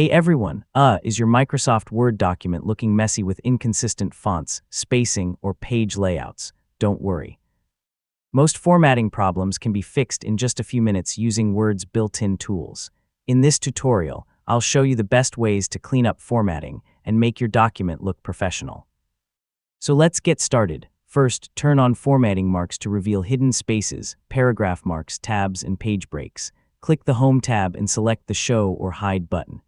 Hey everyone, is your Microsoft Word document looking messy with inconsistent fonts, spacing, or page layouts? Don't worry. Most formatting problems can be fixed in just a few minutes using Word's built-in tools. In this tutorial, I'll show you the best ways to clean up formatting and make your document look professional. So let's get started. First, turn on formatting marks to reveal hidden spaces, paragraph marks, tabs, and page breaks. Click the Home tab and select the Show or Hide button.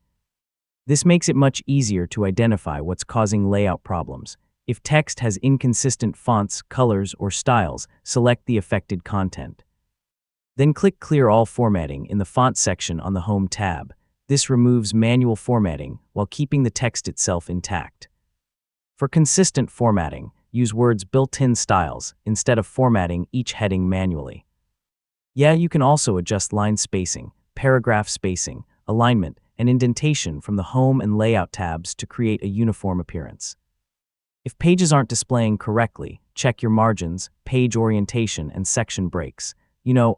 This makes it much easier to identify what's causing layout problems. If text has inconsistent fonts, colors, or styles, select the affected content. Then click Clear All Formatting in the Font section on the Home tab. This removes manual formatting while keeping the text itself intact. For consistent formatting, use Word's built-in styles instead of formatting each heading manually. You can also adjust line spacing, paragraph spacing, alignment, and indentation from the Home and Layout tabs to create a uniform appearance. If pages aren't displaying correctly, check your margins, page orientation, and section breaks.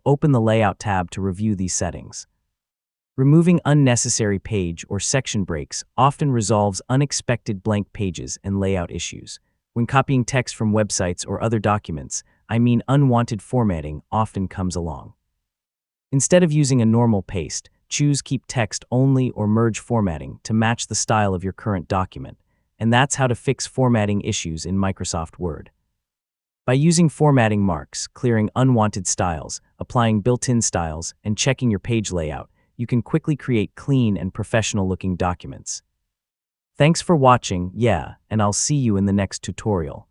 Open the Layout tab to review these settings. Removing unnecessary page or section breaks often resolves unexpected blank pages and layout issues. When copying text from websites or other documents, unwanted formatting often comes along. Instead of using a normal paste, choose Keep Text Only or Merge Formatting to match the style of your current document. And that's how to fix formatting issues in Microsoft Word. By using formatting marks, clearing unwanted styles, applying built-in styles, and checking your page layout, you can quickly create clean and professional-looking documents. Thanks for watching, and I'll see you in the next tutorial.